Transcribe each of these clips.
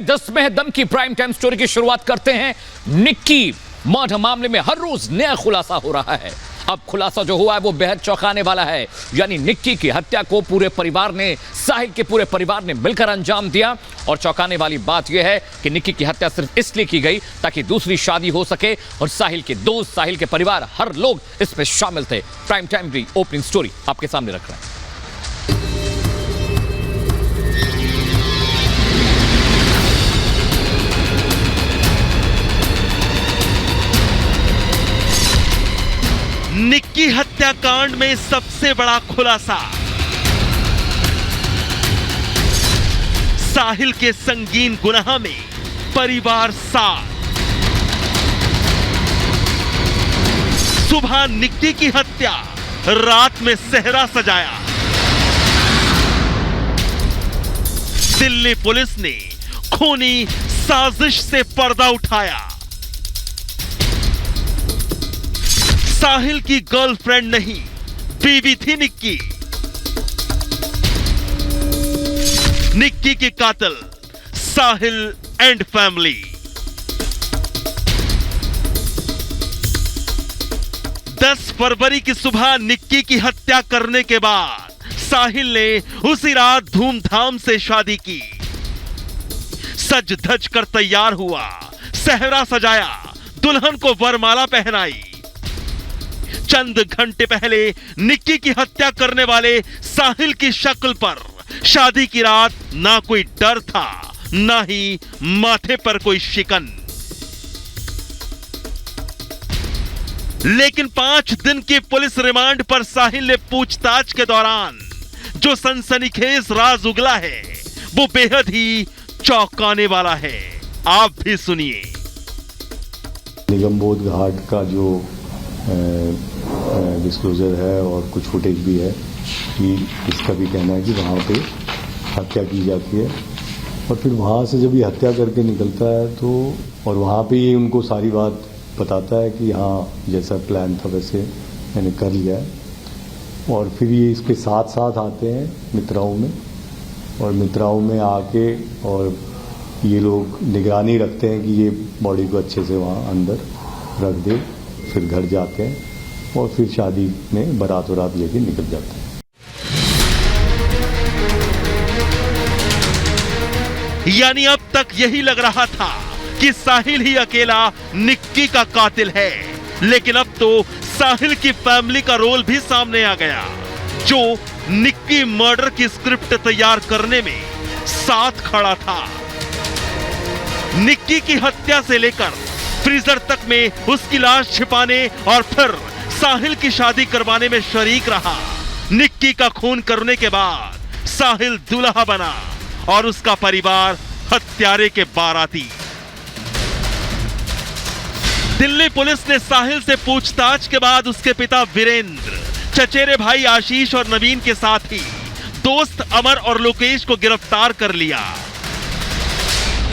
10 में है दम की प्राइम टाइम स्टोरी की शुरुआत करते हैं। निक्की मर्डर मामले में हर रोज नया खुलासा हो रहा है। अब खुलासा जो हुआ है वो बेहद चौंकाने वाला है। यानी निक्की की हत्या को पूरे परिवार ने, साहिल के पूरे परिवार ने मिलकर अंजाम दिया। और चौंकाने वाली बात यह है कि निक्की की हत्या सिर्फ इसलिए की गई ताकि दूसरी शादी हो सके, और साहिल के दोस्त, साहिल के परिवार, हर लोग इसमें शामिल थे। प्राइम टाइम की ओपनिंग स्टोरी आपके सामने रख रहे हैं। निक्की हत्याकांड में सबसे बड़ा खुलासा, साहिल के संगीन गुनाह में परिवार साथ। सुबह निक्की की हत्या, रात में सेहरा सजाया। दिल्ली पुलिस ने खूनी साजिश से पर्दा उठाया। साहिल की गर्लफ्रेंड नहीं, बीवी थी निक्की। निक्की के कातिल साहिल एंड फैमिली। दस फरवरी की सुबह निक्की की हत्या करने के बाद साहिल ने उसी रात धूमधाम से शादी की। सज धज कर तैयार हुआ, सेहरा सजाया, दुल्हन को वरमाला पहनाई। चंद घंटे पहले निक्की की हत्या करने वाले साहिल की शक्ल पर शादी की रात ना कोई डर था, ना ही माथे पर कोई शिकन। लेकिन 5 दिन की पुलिस रिमांड पर साहिल ने पूछताछ के दौरान जो सनसनीखेज राज उगला है वो बेहद ही चौंकाने वाला है। आप भी सुनिए। निगमबोध घाट का जो डिस्क्लोजर है और कुछ फुटेज भी है कि इसका भी कहना है कि वहाँ पे हत्या की जाती है, और फिर वहाँ से जब ये हत्या करके निकलता है तो, और वहाँ पे ये उनको सारी बात बताता है कि हाँ जैसा प्लान था वैसे मैंने कर लिया है। और फिर ये इसके साथ साथ आते हैं मित्राओं में, और मित्राओं में आके और ये लोग निगरानी रखते हैं कि ये बॉडी को अच्छे से वहाँ अंदर रख दे। फिर घर जाते हैं और फिर शादी में बारात वरात लेके निकल जाते हैं। यानी अब तक यही लग रहा था कि साहिल ही अकेला निक्की का कातिल है, लेकिन अब तो साहिल की फैमिली का रोल भी सामने आ गया, जो निक्की मर्डर की स्क्रिप्ट तैयार करने में साथ खड़ा था। निक्की की हत्या से लेकर फ्रीजर तक में उसकी लाश छिपाने और फिर साहिल की शादी करवाने में शरीक रहा। निक्की का खून करने के बाद साहिल दूल्हा बना और उसका परिवार हत्यारे के बाराती। दिल्ली पुलिस ने साहिल से पूछताछ के बाद उसके पिता वीरेंद्र, चचेरे भाई आशीष और नवीन के साथ ही दोस्त अमर और लोकेश को गिरफ्तार कर लिया।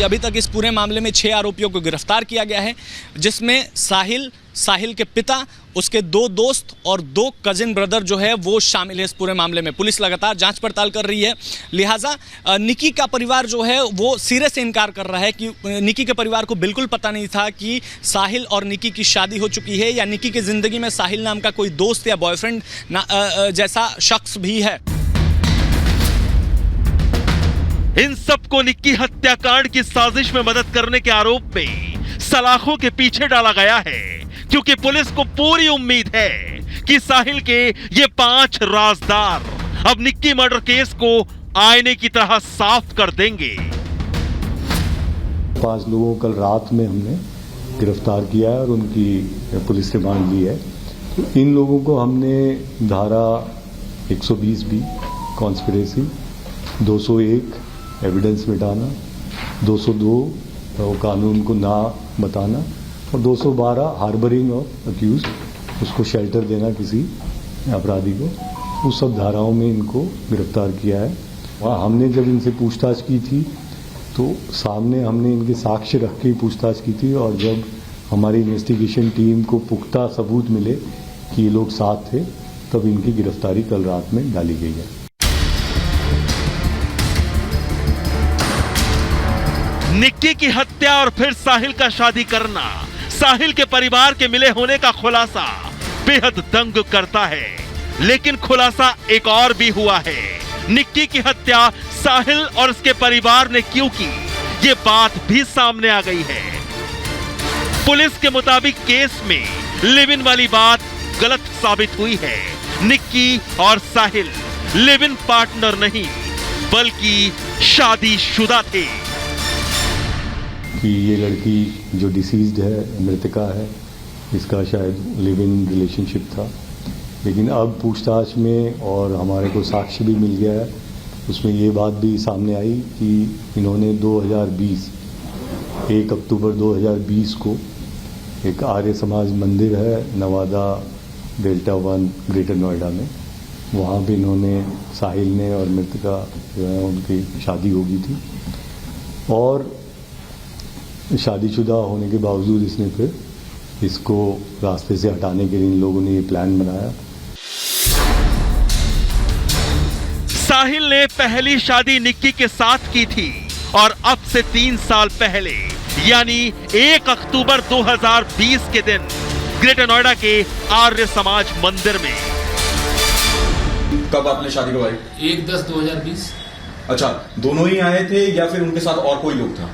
अभी तक इस पूरे मामले में 6 आरोपियों को गिरफ्तार किया गया है, जिसमें साहिल के पिता, उसके 2 दोस्त और 2 कजिन ब्रदर जो है वो शामिल है इस पूरे मामले में। पुलिस लगातार जांच पड़ताल कर रही है। लिहाजा निक्की का परिवार जो है वो सिरे से इनकार कर रहा है कि निक्की के परिवार को बिल्कुल पता नहीं था कि साहिल और निक्की की शादी हो चुकी है, या निक्की की जिंदगी में साहिल नाम का कोई दोस्त या बॉयफ्रेंड जैसा शख्स भी है। इन सबको निक्की हत्याकांड की साजिश में मदद करने के आरोप में सलाखों के पीछे डाला गया है, क्योंकि पुलिस को पूरी उम्मीद है कि साहिल के ये 5 राजदार अब निक्की मर्डर केस को आईने की तरह साफ कर देंगे। 5 लोगों को कल रात में हमने गिरफ्तार किया है और उनकी पुलिस रिमांड ली है। तो इन लोगों को हमने धारा 120 बी कॉन्स्पिरेसी, 201 एविडेंस मिटाना, 202 कानून को ना बताना और 212 हार्बरिंग ऑफ अक्यूज, उसको शेल्टर देना किसी अपराधी को, उस सब धाराओं में इनको गिरफ्तार किया है। वहाँ हमने जब इनसे पूछताछ की थी तो सामने हमने इनके साक्ष्य रख के पूछताछ की थी, और जब हमारी इन्वेस्टिगेशन टीम को पुख्ता सबूत मिले कि ये लोग साथ थे तब इनकी गिरफ्तारी कल रात में डाली गई है। निक्की की हत्या और फिर साहिल का शादी करना, साहिल के परिवार के मिले होने का खुलासा बेहद दंग करता है। लेकिन खुलासा एक और भी हुआ है। निक्की की हत्या साहिल और उसके परिवार ने क्यों की, ये बात भी सामने आ गई है। पुलिस के मुताबिक केस में लिव इन वाली बात गलत साबित हुई है। निक्की और साहिल लिव इन पार्टनर नहीं बल्कि शादीशुदा थे। कि ये लड़की जो डिसीज्ड है, मृतका है, इसका शायद लिव इन रिलेशनशिप था। लेकिन अब पूछताछ में और हमारे को साक्ष्य भी मिल गया है, उसमें ये बात भी सामने आई कि इन्होंने 2020 1 अक्टूबर 2020 को एक आर्य समाज मंदिर है नवादा डेल्टा 1 ग्रेटर नोएडा में, वहाँ पे इन्होंने, साहिल ने और मृतका जो है उनकी शादी हो गई थी। और शादीशुदा होने के बावजूद इसने फिर इसको रास्ते से हटाने के लिए इन लोगों ने ये प्लान बनाया। साहिल ने पहली शादी निक्की के साथ की थी और अब से 3 साल पहले यानी 1 अक्टूबर 2020 के दिन ग्रेटर नोएडा के आर्य समाज मंदिर में। कब आपने शादी करवाई? 1/10/2020। अच्छा, दोनों ही आए थे या फिर उनके साथ और कोई लोग था?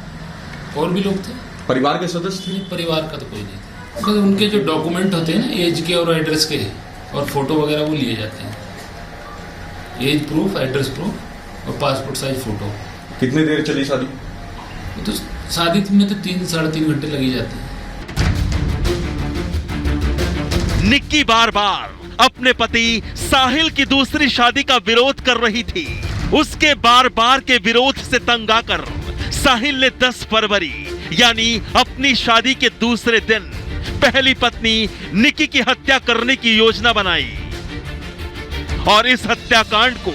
और भी लोग थे, परिवार के सदस्य थे? नहीं, परिवार का तो कोई नहीं था। बस उनके जो डॉक्यूमेंट होते हैं ना, एज के और एड्रेस के और फोटो वगैरह, वो लिए जाते हैं। एज प्रूफ, एड्रेस प्रूफ और पासपोर्ट साइज फोटो। कितने देर चली शादी? वो तो शादी में तो 3-3.5 घंटे लगी जाते हैं। निक्की बार बार अपने पति साहिल की दूसरी शादी का विरोध कर रही थी। उसके बार बार के विरोध से तंग आकर साहिल ने 10 फरवरी यानी अपनी शादी के दूसरे दिन पहली पत्नी निक्की की हत्या करने की योजना बनाई। और इस हत्याकांड को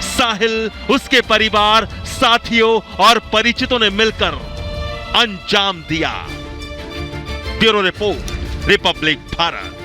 साहिल, उसके परिवार, साथियों और परिचितों ने मिलकर अंजाम दिया। Bureau report, Republic Bharat.